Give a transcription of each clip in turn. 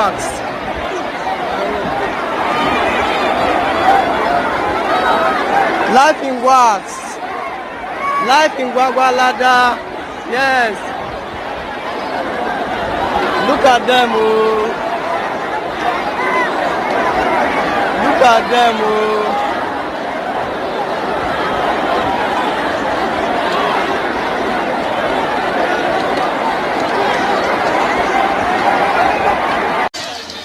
wax. Life in wax. Life in Gwagwalada. Yes. Look at them, oh. Look at them, oh.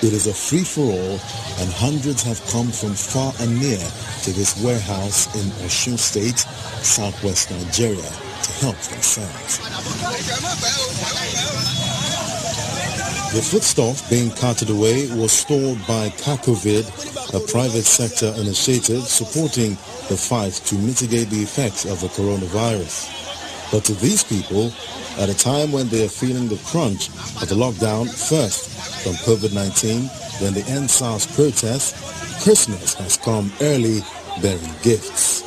It is a free-for-all, and hundreds have come from far and near to this warehouse in Osun State, southwest Nigeria, to help themselves. The foodstuff being carted away was stored by CACOVID, a private sector initiative supporting the fight to mitigate the effects of the coronavirus. But to these people, at a time when they are feeling the crunch of the lockdown, first from COVID-19, then the End SARS protests, Christmas has come early, bearing gifts.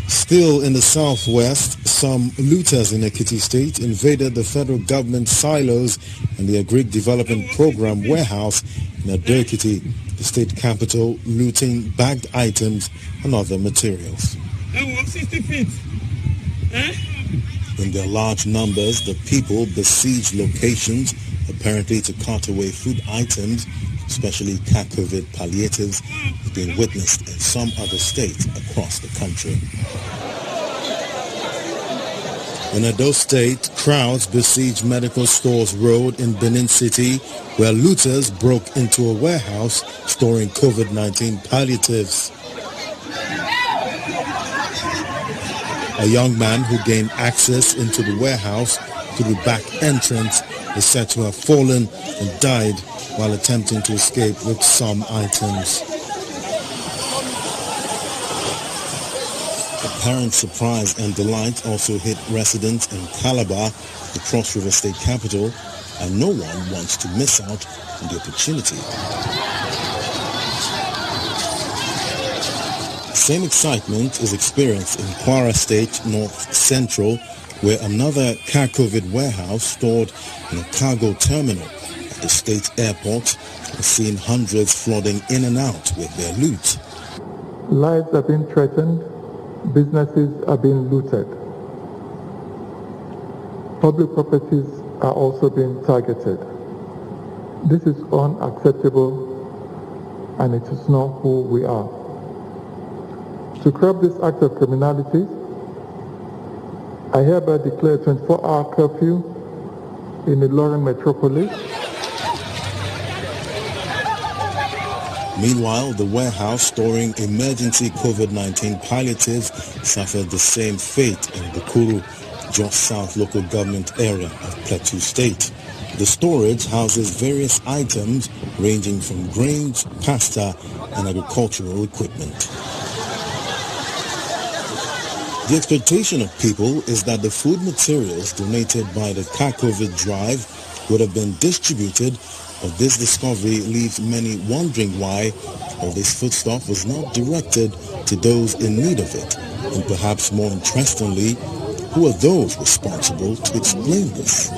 Still in the southwest, some looters in Ekiti State invaded the federal government silos and the Agric Development Program warehouse in Ado-Ekiti, the state capital, looting bagged items and other materials. 60 feet. In their large numbers, the people besieged locations, apparently to cart away food items, especially CACOVID palliatives, has been witnessed in some other states across the country. In Edo State, crowds besieged Medical Stores Road in Benin City, where looters broke into a warehouse storing COVID-19 palliatives. A young man who gained access into the warehouse through the back entrance is said to have fallen and died while attempting to escape with some items. Apparent surprise and delight also hit residents in Calabar, the Cross River State capital, and no one wants to miss out on the opportunity. Same excitement is experienced in Kwara State North Central, where another CACOVID warehouse stored in a cargo terminal at the state airport has seen hundreds flooding in and out with their loot. Lives are being threatened, businesses are being looted. Public properties are also being targeted. This is unacceptable, and it is not who we are. To curb this act of criminality, I hereby declare 24-hour curfew in the Ilorin metropolis. Meanwhile, the warehouse storing emergency COVID-19 palliatives suffered the same fate in Bukuru, just south local government area of Plateau State. The storage houses various items ranging from grains, pasta, and agricultural equipment. The expectation of people is that the food materials donated by the CACOVID drive would have been distributed, but this discovery leaves many wondering why all this foodstuff was not directed to those in need of it. And perhaps more interestingly, who are those responsible to explain this?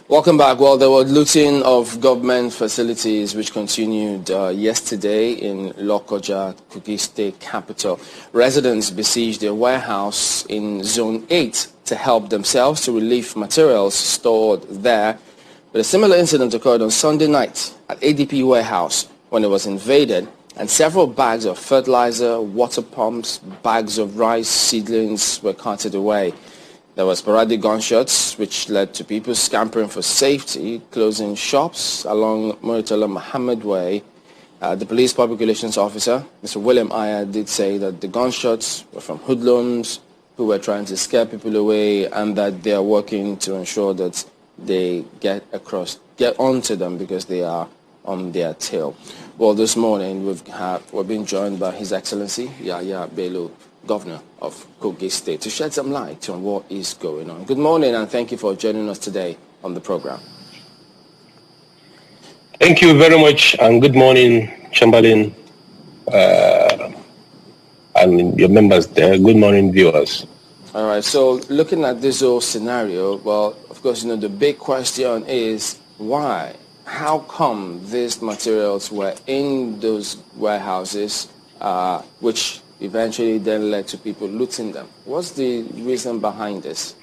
Welcome back. Well, there was looting of government facilities which continued yesterday in Lokoja, Kogi State capital. Residents besieged a warehouse in Zone 8 to help themselves to relieve materials stored there. But a similar incident occurred on Sunday night at ADP warehouse when it was invaded, and several bags of fertilizer, water pumps, bags of rice seedlings were carted away. There were sporadic gunshots, which led to people scampering for safety, closing shops along Murtala Muhammad Way. The police public relations officer, Mr. William Aya, did say that the gunshots were from hoodlums who were trying to scare people away, and that they are working to ensure that they get onto them because they are on their tail. Well, this morning we've been joined by His Excellency Yahaya Bello, Governor of Kogi State, to shed some light on what is going on. Good morning, and thank you for joining us today on the program. Thank you very much, and good morning, Chamberlain, and your members there. Good morning, viewers. All right, so looking at this whole scenario, well, of course, the big question is why? How come these materials were in those warehouses, which eventually then led to people looting them? What's the reason behind this?